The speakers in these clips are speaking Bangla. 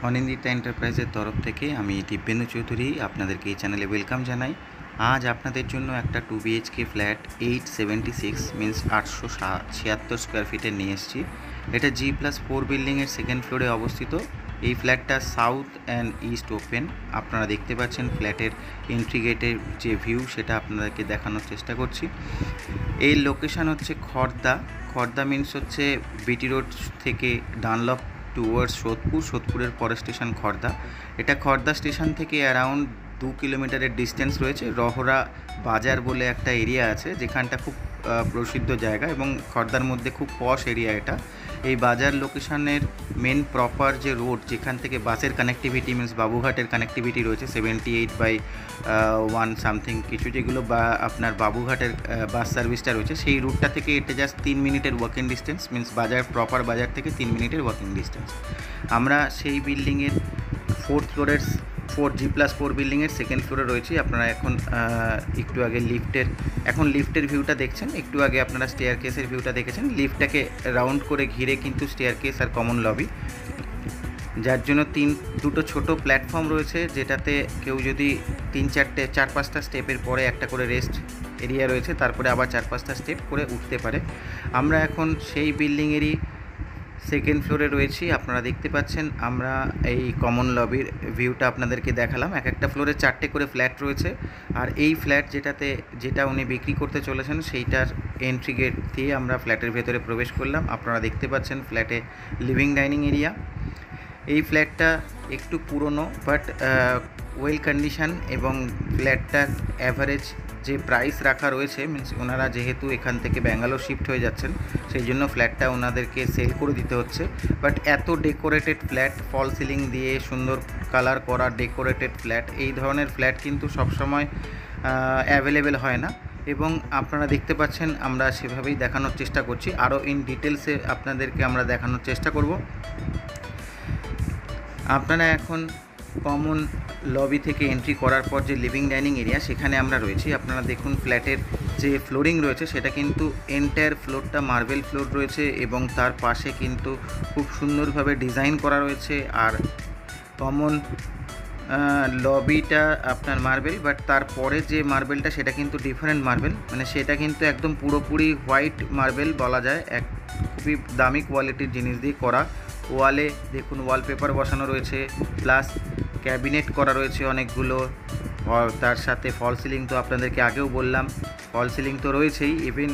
অনিন্দিতা এন্টারপ্রাইজের তরফ থেকে আমি দিব্যেন্দু চৌধুরী আপনাদেরকে এই চ্যানেলে ওয়েলকাম জানাই। আজ আপনাদের জন্য একটা 2 BHK ফ্ল্যাট 876 মিন্স 876 স্কোয়ার ফিটের নিয়ে এসেছি। এটা G+4 বিল্ডিংয়ের সেকেন্ড ফ্লোরে অবস্থিত। এই ফ্ল্যাটটা সাউথ অ্যান্ড ইস্ট ওপেন। আপনারা দেখতে পাচ্ছেন ফ্ল্যাটের এন্ট্রি গেটের যে ভিউ সেটা আপনাদেরকে দেখানোর চেষ্টা করছি। এই লোকেশান হচ্ছে খড়দা মিন্স হচ্ছে বিটি রোড থেকে ডানলপ টুয়ার্ডস সোদপুরের পরের স্টেশন খড়দা। এটা খড়দা স্টেশন থেকে অ্যারাউন্ড 2 কিলোমিটারের ডিস্টেন্স রয়েছে। রহরা বাজার বলে একটা এরিয়া আছে, যেখানটা খুব প্রসিদ্ধ জায়গা এবং খড়দার মধ্যে খুব পশ এরিয়া এটা। এই বাজার লোকেশনের মেন প্রপার যে রোড, যেখান থেকে বাসের কানেক্টিভিটি মিন্স বাবুঘাটের কানেক্টিভিটি রয়েছে 78/1 সামথিং কিছু, যেগুলো বা আপনার বাবুঘাটের বাস সার্ভিসটা রয়েছে, সেই রুটটা থেকে এটা জাস্ট 3 মিনিটের ওয়াকিং ডিস্টেন্স মিন্স প্রপার বাজার থেকে 3 মিনিটের ওয়াকিং ডিস্টেন্স। আমরা সেই বিল্ডিংয়ের 4th ফ্লোরের 4G+4 বিল্ডিংয়ের সেকেন্ড ফ্লোরে রয়েছি। আপনারা একটু আগে লিফটের ভিউটা দেখছেন, একটু আগে আপনারা স্টেয়ার কেসের ভিউটা দেখেছেন। লিফটটাকে রাউন্ড করে ঘিরে কিন্তু স্টেয়ার কেস আর কমন লবি, যার জন্য দুটো ছোট প্ল্যাটফর্ম রয়েছে, যেটাতে কেউ যদি 4-5টা স্টেপের পরে একটা করে রেস্ট এরিয়া রয়েছে, তারপরে আবার 4-5টা স্টেপ করে উঠতে পারে। আমরা এখন সেই বিল্ডিংয়েরই সেকেন্ড ফ্লোরে রয়েছি। আপনারা দেখতে পাচ্ছেন আমরা এই কমন লবির ভিউটা আপনাদেরকে দেখালাম। একটা ফ্লোরে 4টে করে ফ্ল্যাট রয়েছে, আর এই ফ্ল্যাট যেটা উনি বিক্রি করতে চলেছেন সেইটার এন্ট্রি গেট দিয়ে আমরা ফ্ল্যাটের ভেতরে প্রবেশ করলাম। আপনারা দেখতে পাচ্ছেন ফ্ল্যাটে লিভিং ডাইনিং এরিয়া। এই ফ্ল্যাটটা একটু পুরনো বাট ওয়েল কন্ডিশন, এবং ফ্ল্যাটটার অ্যাভারেজ যে প্রাইস রাখা রয়েছে মিনস ওনারা যেহেতু এখান থেকে ব্যাঙ্গালোর শিফট হয়ে যাচ্ছেন, সেই জন্য ফ্ল্যাটটা ওনাদেরকে সেল করে দিতে হচ্ছে। বাট এত ডেকোরেটেড ফ্ল্যাট, ফল সিলিং দিয়ে সুন্দর কালার করা ডেকোরেটেড ফ্ল্যাট, এই ধরনের ফ্ল্যাট কিন্তু সবসময় অ্যাভেলেবেল হয় না, এবং আপনারা দেখতে পাচ্ছেন আমরা সেভাবেই দেখানোর চেষ্টা করছি। আরও ইন ডিটেলসে আপনাদেরকে আমরা দেখানোর চেষ্টা করব। আপনারা এখন কমন লবি থেকে এন্ট্রি করার পর যে লিভিং ডাইনিং এরিয়া, সেখানে আমরা রয়েছি। আপনারা দেখুন ফ্ল্যাটের যে ফ্লোরিং রয়েছে সেটা কিন্তু এন্টায়ার ফ্লোরটা মার্বেল ফ্লোর রয়েছে, এবং তার পাশে কিন্তু খুব সুন্দরভাবে ডিজাইন করা রয়েছে। আর কমন লবিটা আপনার মার্বেল, বাট তারপরে যে মার্বেলটা সেটা কিন্তু ডিফারেন্ট মার্বেল, মানে সেটা কিন্তু একদম পুরোপুরি হোয়াইট মার্বেল বলা যায়। খুবই দামি কোয়ালিটির জিনিস দিয়ে করা। ওয়ালে দেখুন ওয়ালপেপার বসানো রয়েছে, প্লাস ক্যাবিনেট করা রয়েছে অনেকগুলো। তার সাথে ফল সিলিং তো আপনাদেরকে আগেও বললাম, ফল সিলিং তো রয়েছেই, ইভেন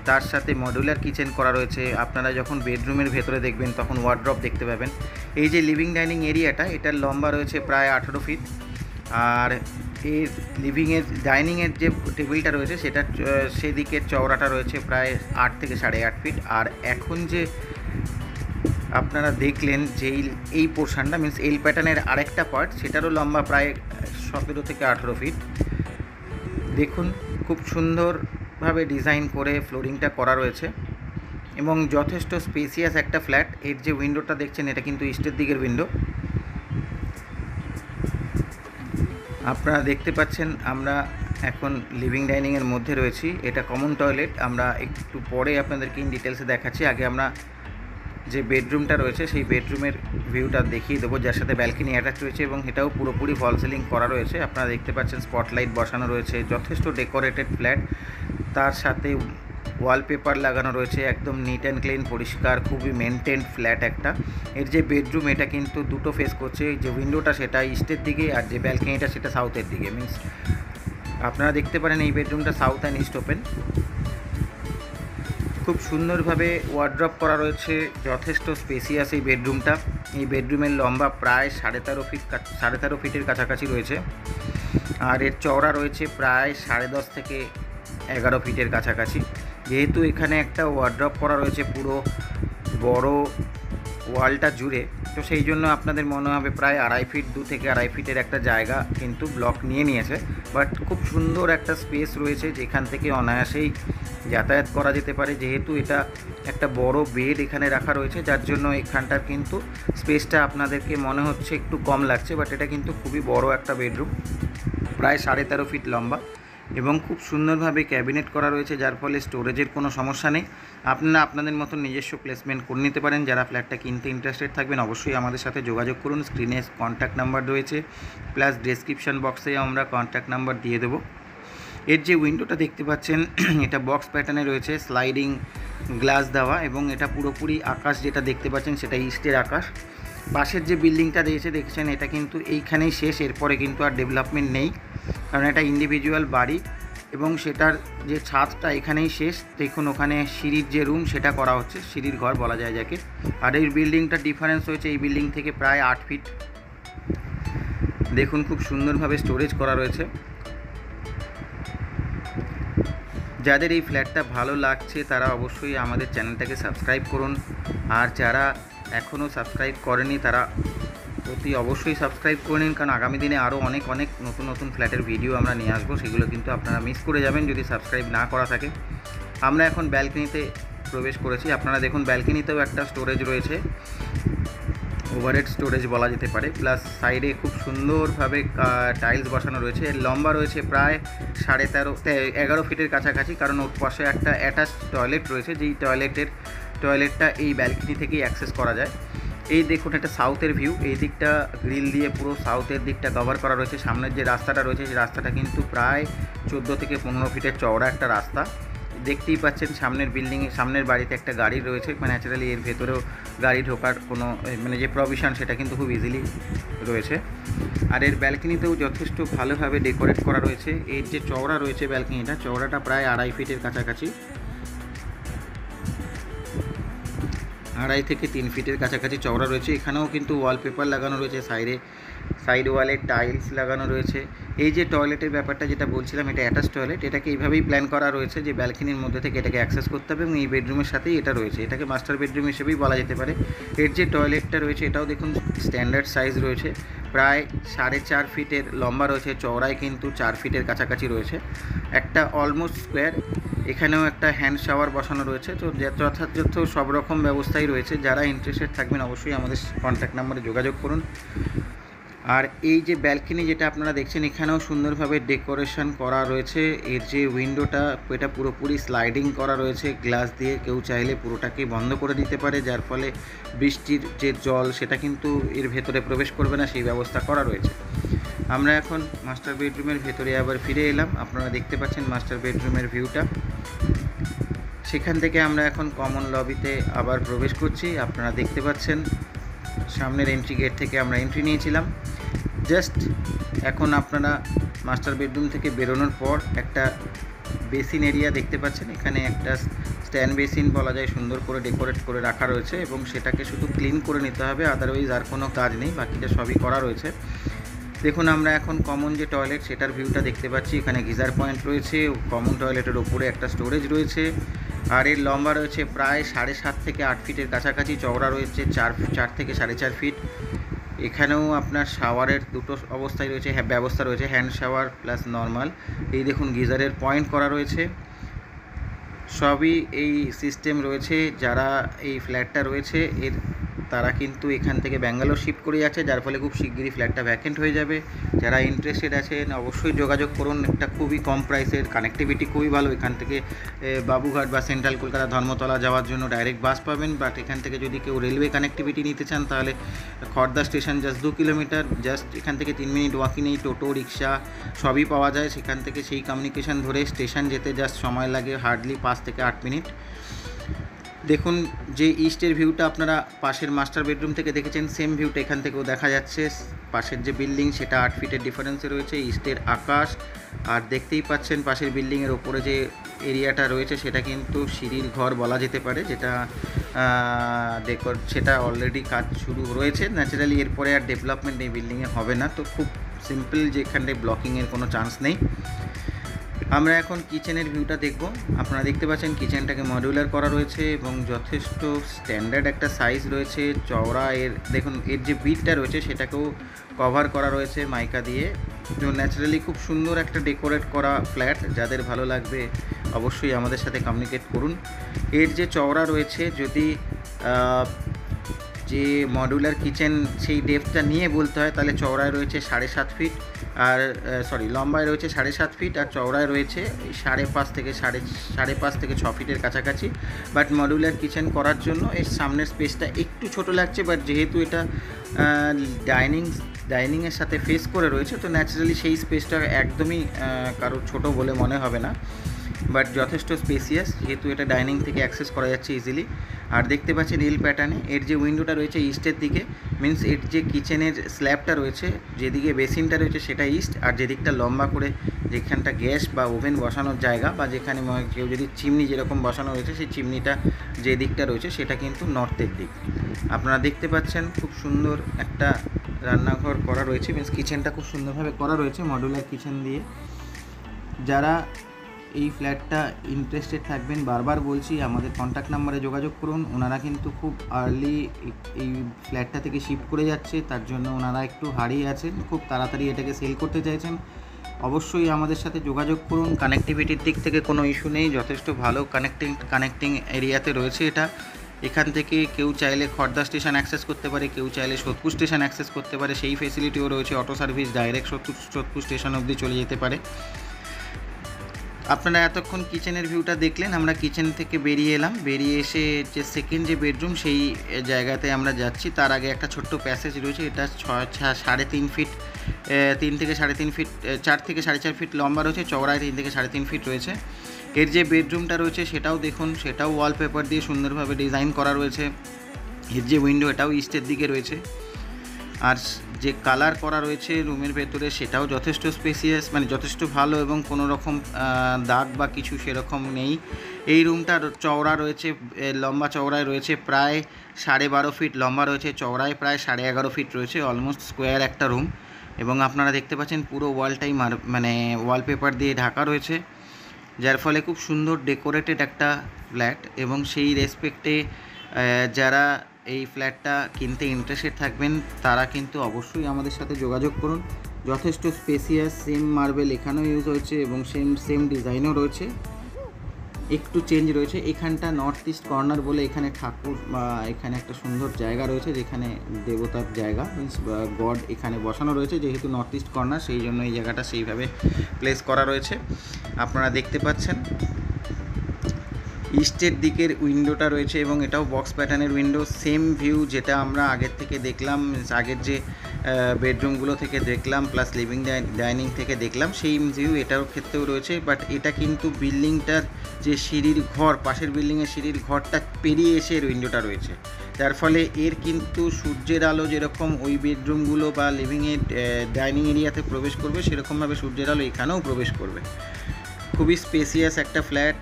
তার সাথে মডুলার কিচেন করা রয়েছে। আপনারা যখন বেডরুমের ভেতরে দেখবেন তখন ওয়ার্ড্রপ দেখতে পাবেন। এই যে লিভিং ডাইনিং এরিয়াটা, এটার লম্বা রয়েছে প্রায় 18 ফিট, আর এই ডাইনিংয়ের যে টেবিলটা রয়েছে সেটা সেদিকের চওড়াটা রয়েছে প্রায় 8 থেকে 8.5 ফিট। আর এখন যে আপনারা দেখলেন যে এই পোর্শনটা মিন্স এল প্যাটার্নের আরেকটা পার্ট, সেটারও লম্বা প্রায় 17 থেকে 18 ফিট। দেখুন খুব সুন্দরভাবে ডিজাইন করে ফ্লোরিংটা করা রয়েছে, এবং যথেষ্ট স্পেসিয়াস একটা ফ্ল্যাট। এর যে উইন্ডোটা দেখছেন এটা কিন্তু ইস্টের দিকের উইন্ডো। আপনারা দেখতে পাচ্ছেন আমরা এখন লিভিং ডাইনিংয়ের মধ্যে রয়েছি। এটা কমন টয়লেট, আমরা একটু পরে আপনাদেরকে ইন ডিটেলসে দেখাচ্ছি। আগে আমরা যে বেডরুমটা রয়েছে সেই বেডরুমের ভিউটা দেখিয়ে দেবো, যার সাথে ব্যালকনি অ্যাটাচ রয়েছে, এবং এটাও পুরোপুরি ফল সিলিং করা রয়েছে। আপনারা দেখতে পাচ্ছেন স্পটলাইট বসানো রয়েছে, যথেষ্ট ডেকোরেটেড ফ্ল্যাট। তার সাথে ওয়ালপেপার লাগানো রয়েছে, একদম নিট অ্যান্ড ক্লিন, পরিষ্কার, খুবই মেনটেন্ড ফ্ল্যাট একটা। এর যে বেডরুম এটা কিন্তু দুটো ফেস করছে, যে উইন্ডোটা সেটা ইস্টের দিকে, আর যে ব্যালকনিটা সেটা সাউথের দিকে। মিন্স আপনারা দেখতে পারেন এই বেডরুমটা সাউথ অ্যান্ড ইস্ট ওপেন। খুব সুন্দরভাবে ওয়ার্ড্রপ করা রয়েছে, যথেষ্ট স্পেসিয়াস এই বেডরুমটা। এই বেডরুমের লম্বা প্রায় 13.5 ফিটের কাছাকাছি রয়েছে, আর এর চওড়া রয়েছে প্রায় 10.5 থেকে 11 ফিটের কাছাকাছি। যেহেতু এখানে একটা ওয়ার্ড্রপ করা রয়েছে পুরো বড় ওয়ালটা জুড়ে, তো সেই জন্য আপনাদের মনে হবে প্রায় 2 থেকে 2.5 ফিটের একটা জায়গা কিন্তু ব্লক নিয়েছে। বাট খুব সুন্দর একটা স্পেস রয়েছে, যেখান থেকে অনায়াসেই যাতায়াত করা যেতে পারে। যেহেতু এটা একটা বড় বেড এখানে রাখা রয়েছে, যার জন্য এখানটার কিন্তু স্পেসটা আপনাদেরকে মনে হচ্ছে একটু কম লাগছে, বাট এটা কিন্তু খুবই বড় একটা বেডরুম, প্রায় 13.5 ফিট লম্বা। এবং খুব সুন্দরভাবে ক্যাবিনেট করা রয়েছে, যার ফলে স্টোরেজের কোনো সমস্যা নেই। আপনারা আপনাদের মতন নিজস্ব প্লেসমেন্ট করে নিতে পারেন। যারা ফ্ল্যাটটা কিনতে ইন্টারেস্টেড থাকবেন অবশ্যই আমাদের সাথে যোগাযোগ করুন। স্ক্রিনে কন্ট্যাক্ট নাম্বার রয়েছে, প্লাস ডেসক্রিপশন বক্সে আমরা কন্ট্যাক্ট নাম্বার দিয়ে দেবো। এর যে উইন্ডোটা দেখতে পাচ্ছেন এটা বক্স প্যাটার্নে রয়েছে, স্লাইডিং গ্লাস দেওয়া, এবং এটা পুরোপুরি আকাশ যেটা দেখতে পাচ্ছেন সেটা ইস্টের আকাশ। পাশের যে বিল্ডিংটা দেখছেন এটা কিন্তু এইখানেই শেষ, এরপরে কিন্তু আর ডেভেলপমেন্ট নেই, কারণ এটা ইন্ডিভিজুয়াল বাড়ি এবং সেটার যে ছাদটা এখানেই শেষ। দেখুন ওখানে সিঁড়ির যে রুম সেটা করা হচ্ছে, সিঁড়ির ঘর বলা যায় যাকে। আর এই বিল্ডিংটার ডিফারেন্স হয়েছে এই বিল্ডিং থেকে প্রায় 8 ফিট। দেখুন খুব সুন্দরভাবে স্টোরেজ করা রয়েছে। যাদের এই ফ্ল্যাটটা ভালো লাগছে তারা অবশ্যই আমাদের চ্যানেলটাকে সাবস্ক্রাইব করুন, আর যারা এখনও সাবস্ক্রাইব করেনি তারা অতি অবশ্যই সাবস্ক্রাইব করে নিন, কারণ আগামী দিনে আরও অনেক নতুন নতুন ফ্ল্যাটের ভিডিও আমরা নিয়ে আসবো, সেগুলো কিন্তু আপনারা মিস করে যাবেন যদি সাবস্ক্রাইব না করা থাকে। আমরা এখন ব্যালকনিতে প্রবেশ করেছি। আপনারা দেখুন ব্যালকনিতেও একটা স্টোরেজ রয়েছে, ওভারহেড স্টোরেজ বলা যেতে পারে, প্লাস সাইডে খুব সুন্দরভাবে টাইলস বসানো রয়েছে। এর লম্বা রয়েছে প্রায় 11.5 ফিটের কাছাকাছি, কারণ ওর পাশে একটা অ্যাটাচ টয়লেট রয়েছে, যেই টয়লেটটা এই ব্যালকনি থেকেই অ্যাক্সেস করা যায়। এই দেখুন একটা সাউথের ভিউ, এই দিকটা গ্রিল দিয়ে পুরো সাউথের দিকটা কভার করা রয়েছে। সামনের যে রাস্তাটা রয়েছে সেই রাস্তাটা কিন্তু প্রায় 14 থেকে 15 ফিটের চওড়া একটা রাস্তা। দেখতেই পাচ্ছেন সামনের বাড়িতে একটা গাড়ি রয়েছে, ন্যাচারালি এর ভেতরেও গাড়ি ঢোকার কোনো যে প্রভিশন সেটা কিন্তু খুব ইজিলি রয়েছে। আর এর ব্যালকনিতেও যথেষ্ট ভালোভাবে ডেকোরেট করা রয়েছে। এর যে চওড়া রয়েছে ব্যালকনিটা, চওড়াটা প্রায় 2.5 ফিটের কাছাকাছি, 2.5 থেকে 3 ফিটের কাছাকাছি চওড়া রয়েছে। এখানেও কিন্তু ওয়ালপেপার লাগানো রয়েছে, সাইড ওয়ালে টাইলস লাগানো রয়েছে। এই যে টয়লেটের ব্যাপারটা যেটা বলছিলাম, এটা অ্যাটাচ টয়লেট, এটাকে এইভাবেই প্ল্যান করা রয়েছে যে ব্যালকনির মধ্যে থেকে এটাকে অ্যাক্সেস করতে হবে, এবং এই বেডরুমের সাথেই এটা রয়েছে, এটাকে মাস্টার বেডরুম হিসেবেই বলা যেতে পারে। এর যে টয়লেটটা রয়েছে এটাও দেখুন স্ট্যান্ডার্ড সাইজ রয়েছে, প্রায় 4.5 ফিটের লম্বা রয়েছে, চওড়ায় কিন্তু 4 ফিটের কাছাকাছি রয়েছে, একটা অলমোস্ট স্কোয়ার। এখানেও একটা হ্যান্ড শাওয়ার বসানো রয়েছে। তো যথাযথ সব রকম ব্যবস্থাই রয়েছে। যারা ইন্টারেস্টেড থাকবেন অবশ্যই আমাদের কন্ট্যাক্ট নাম্বারে যোগাযোগ করুন। আর এই যে ব্যালকনি যেটা আপনারা দেখছেন এখানেও সুন্দরভাবে ডেকোরেশন করা রয়েছে। এর যে উইন্ডোটা এটা পুরোপুরি স্লাইডিং করা রয়েছে গ্লাস দিয়ে, কেউ চাইলে পুরোটাকে বন্ধ করে দিতে পারে, যার ফলে বৃষ্টির যে জল সেটা কিন্তু এর ভেতরে প্রবেশ করবে না, সেই ব্যবস্থা করা রয়েছে। আমরা এখন মাস্টার বেডরুমের ভেতরে আবার ফিরে এলাম। আপনারা দেখতে পাচ্ছেন মাস্টার বেডরুমের ভিউটা। সেখান থেকে আমরা এখন কমন লবিতে আবার প্রবেশ করছি। আপনারা দেখতে পাচ্ছেন সামনের এন্ট্রি গেট থেকে আমরা এন্ট্রি নিয়েছিলাম। জাস্ট এখন আপনারা মাস্টার বেডরুম থেকে বেরোনোর পর একটা বেসিন এরিয়া দেখতে পাচ্ছেন। এখানে একটা স্ট্যান্ড বেসিন বলা যায়, সুন্দর করে ডেকোরেট করে রাখা রয়েছে, এবং সেটাকে শুধু ক্লিন করে নিতে হবে, আদারওয়াইজ আর কোনো কাজ নেই, বাকিটা সবই করা রয়েছে। দেখুন আমরা এখন কমন যে টয়লেট সেটার ভিউটা দেখতে পাচ্ছি। এখানে গিজার পয়েন্ট রয়েছে, কমন টয়লেটের ওপরে একটা স্টোরেজ রয়েছে, আর এর লম্বা রয়েছে প্রায় 7.5 থেকে 8 ফিটের কাছাকাছি, চওড়া রয়েছে 4 থেকে 4.5 ফিট। এখানেও আপনার শাওয়ারের দুটো অবস্থায় রয়েছে, ব্যবস্থা রয়েছে, হ্যান্ড শাওয়ার প্লাস নর্মাল। এই দেখুন গিজারের পয়েন্ট করা রয়েছে, সবই এই সিস্টেম রয়েছে। যারা এই ফ্ল্যাটটা রয়েছে তারা কিন্তু এখান থেকে ব্যাঙ্গালোর শিফট করে যাচ্ছে, যার ফলে খুব শিগগিরই ফ্ল্যাটটা ভ্যাকেন্ট হয়ে যাবে। যারা ইন্টারেস্টেড আছেন অবশ্যই যোগাযোগ করুন। একটা খুবই কম প্রাইসের, কানেক্টিভিটি খুবই ভালো। এখান থেকে বাবুঘাট বা সেন্ট্রাল কলকাতা ধর্মতলা যাওয়ার জন্য ডাইরেক্ট বাস পাবেন, বাট এখান থেকে যদি কেউ রেলওয়ে কানেক্টিভিটি নিতে চান তাহলে Khardah station just 2 kilometre, just এখান থেকে 3 মিনিট ওয়াকিং, এই টোটো রিক্সা সবই পাওয়া যায়। সেখান থেকে সেই কমিউনিকেশন ধরে স্টেশন যেতে জাস্ট সময় লাগে হার্ডলি 5 থেকে 8 মিনিট। দেখুন যে ইস্টের ভিউটা আপনারা পাশের মাস্টার বেডরুম থেকে দেখেছেন, সেম ভিউটা এখান থেকেও দেখা যাচ্ছে। পাশের যে বিল্ডিং সেটা 8 ফিটের ডিফারেন্সে রয়েছে, ইস্টের আকাশ। আর দেখতেই পাচ্ছেন পাশের বিল্ডিংয়ের ওপরে যে এরিয়াটা রয়েছে সেটা কিন্তু সিঁড়ির ঘর বলা যেতে পারে, যেটা সেটা অলরেডি কাজ শুরু রয়েছে। ন্যাচারালি এরপরে আর ডেভেলপমেন্ট এই বিল্ডিংয়ে হবে না, তো খুব সিম্পল যে এখানে ব্লকিংয়ের কোনো চান্স নেই। আমরা এখন কিচেনের ভিউটা দেখব। আপনারা দেখতে পাচ্ছেন কিচেনটাকে মডিউলার করা রয়েছে এবং যথেষ্ট স্ট্যান্ডার্ড একটা সাইজ রয়েছে, চওড়া। দেখুন এর যে বিটটা রয়েছে সেটাকেও কভার করা রয়েছে মাইকা দিয়ে। তো ন্যাচারালি খুব সুন্দর একটা ডেকোরেট করা ফ্ল্যাট। যাদের ভালো লাগবে অবশ্যই আমাদের সাথে কমিউনিকেট করুন। এর যে চওড়া রয়েছে, যদি যে মডুলার কিচেন সেই ডেপথটা নিয়ে বলতে হয় তাহলে চওড়ায় রয়েছে 7.5 ফিট, আর লম্বায় রয়েছে 7.5 ফিট, আর চওড়ায় রয়েছে 5.5 থেকে 5.5 থেকে 6 ফিটের কাছাকাছি। বাট মডুলার কিচেন করার জন্য এর সামনের স্পেসটা একটু ছোট লাগছে, বাট যেহেতু এটা ডাইনিংয়ের সাথে ফেস করে রয়েছে তো ন্যাচারালি সেই স্পেসটা একদমই কারোর ছোট বলে মনে হবে না, বাট যথেষ্ট স্পেসিয়াস, যেহেতু এটা ডাইনিং থেকে অ্যাক্সেস করা যাচ্ছে ইজিলি। আর দেখতে পাচ্ছেন রিল প্যাটার্নে এর যে উইন্ডোটা রয়েছে ইস্টের দিকে, মিন্স এর যে কিচেনের স্ল্যাবটা রয়েছে, যেদিকে বেসিনটা রয়েছে সেটা ইস্ট, আর যেদিকটা লম্বা করে যেখানটা গ্যাস বা ওভেন বসানোর জায়গা, বা যেখানে কেউ যদি চিমনি যেরকম বসানো রয়েছে সেই চিমনিটা যে দিকটা রয়েছে সেটা কিন্তু নর্থের দিক। আপনারা দেখতে পাচ্ছেন খুব সুন্দর একটা রান্নাঘর করা রয়েছে, মিন্স কিচেনটা খুব সুন্দরভাবে করা রয়েছে মডুলার কিচেন দিয়ে। যারা এই ফ্ল্যাটটা ইন্টারেস্টেড থাকবেন, বারবার বলছি আমাদের কন্ট্যাক্ট নাম্বারে যোগাযোগ করুন। ওনারা কিন্তু খুব আর্লি এই ফ্ল্যাটটা থেকে শিফট করে যাচ্ছে, তার জন্য ওনারা একটু হারিয়ে আছেন, খুব তাড়াতাড়ি এটাকে সেল করতে চাইছেন। অবশ্যই আমাদের সাথে যোগাযোগ করুন। কানেক্টিভিটির দিক থেকে কোনো ইস্যু নেই, যথেষ্ট ভালো কানেক্টিং এরিয়াতে রয়েছে এটা। এখান থেকে কেউ চাইলে খড়দা স্টেশন অ্যাক্সেস করতে পারে, কেউ চাইলে সোদপুর স্টেশন অ্যাক্সেস করতে পারে, সেই ফেসিলিটিও রয়েছে। Auto service direct Sodepur station অবধি চলে যেতে পারে। আপনারা এতক্ষণ কিচেনের ভিউটা দেখলেন, আমরা কিচেন থেকে বেরিয়ে এলাম, বেরিয়ে এসে যে সেকেন্ড যে বেডরুম সেই জায়গাতে আমরা যাচ্ছি। তার আগে একটা ছোট্ট প্যাসেজ রয়েছে, এটা 3.5 ফিট, 3 থেকে 3.5 ফিট, 4 থেকে 4.5 ফিট লম্বা রয়েছে, চওড়ায় 3 থেকে 3.5 ফিট রয়েছে। এর যে বেডরুমটা রয়েছে সেটাও দেখুন, সেটাও ওয়ালপেপার দিয়ে সুন্দরভাবে ডিজাইন করা রয়েছে। এর যে উইন্ডো এটাও ইস্টের দিকে রয়েছে, আর যে কালার করা রয়েছে রুমের ভেতরে সেটাও যথেষ্ট স্পেসিয়াস, মানে যথেষ্ট ভালো, এবং কোনো রকম দাগ বা কিছু সেরকম নেই। এই রুমটার চওড়া রয়েছে, লম্বা চওড়ায় রয়েছে প্রায় 12.5 ফিট লম্বা রয়েছে, চওড়ায় প্রায় 11.5 ফিট রয়েছে, অলমোস্ট স্কোয়ার একটা রুম। এবং আপনারা দেখতে পাচ্ছেন পুরো ওয়ালটাই মানে ওয়ালপেপার দিয়ে ঢাকা রয়েছে, যার ফলে খুব সুন্দর ডেকোরেটেড একটা ফ্ল্যাট। এবং সেই রেসপেক্টে যারা এই ফ্ল্যাটটা কিনতে ইন্টারেস্টেড থাকবেন তারা কিন্তু অবশ্যই আমাদের সাথে যোগাযোগ করুন। যথেষ্ট স্পেসিয়াস, সেম মার্বেল এখানেও ইউজ হয়েছে এবং সেম ডিজাইনও রয়েছে, একটু চেঞ্জ রয়েছে। এখানটা নর্থ ইস্ট কর্নার বলে এখানে ঠাকুর বা এখানে একটা সুন্দর জায়গা রয়েছে, যেখানে দেবতার জায়গা মিন্স গড এখানে বসানো রয়েছে। যেহেতু নর্থ ইস্ট কর্নার সেই জন্য এই জায়গাটা সেইভাবে প্লেস করা রয়েছে। আপনারা দেখতে পাচ্ছেন ইস্টের দিকের উইন্ডোটা রয়েছে এবং এটাও বক্স প্যাটার্নের উইন্ডো। সেম ভিউ যেটা আমরা আগের থেকে দেখলাম, আগের যে বেডরুমগুলো থেকে দেখলাম প্লাস লিভিং ডাইনিং থেকে দেখলাম, সেই ভিউ এটার ক্ষেত্রেও রয়েছে। বাট এটা কিন্তু বিল্ডিংটার যে সিঁড়ির ঘর, পাশের বিল্ডিংয়ের সিঁড়ির ঘরটা পেরিয়ে এসে এর উইন্ডোটা রয়েছে, যার ফলে এর কিন্তু সূর্যের আলো যেরকম ওই বেডরুমগুলো বা লিভিংয়ের ডাইনিং এরিয়াতে প্রবেশ করবে, সেরকমভাবে সূর্যের আলো এখানেও প্রবেশ করবে। খুবই স্পেসিয়াস একটা ফ্ল্যাট।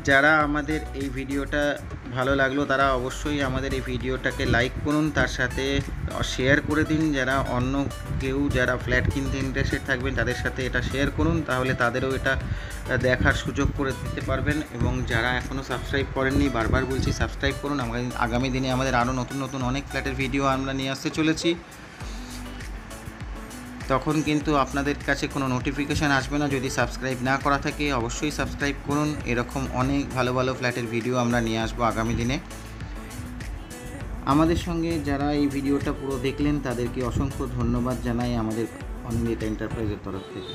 যারা আমাদের এই ভিডিওটা ভালো লাগলো তারা অবশ্যই আমাদের এই ভিডিওটাকে লাইক করুন, তার সাথে শেয়ার করে দিন। যারা অন্য কেউ যারা ফ্ল্যাট কিনতে ইন্টারেস্টেড থাকবেন তাদের সাথে এটা শেয়ার করুন, তাহলে তাদেরও এটা দেখার সুযোগ করে দিতে পারবেন। এবং যারা এখনও সাবস্ক্রাইব করেননি, বারবার বলছি সাবস্ক্রাইব করুন। আগামী দিনে আমাদের আরও নতুন অনেক ফ্ল্যাটের ভিডিও আমরা নিয়ে আসতে চলেছি, তখন কিন্তু আপনাদের কাছে কোনো নোটিফিকেশান আসবে না যদি সাবস্ক্রাইব না করা থাকে। অবশ্যই সাবস্ক্রাইব করুন, এরকম অনেক ভালো ফ্ল্যাটের ভিডিও আমরা নিয়ে আসবো আগামী দিনে। আমাদের সঙ্গে যারা এই ভিডিওটা পুরো দেখলেন তাদেরকে অসংখ্য ধন্যবাদ জানাই আমাদের অনিন্দিতা এন্টারপ্রাইজের তরফ থেকে।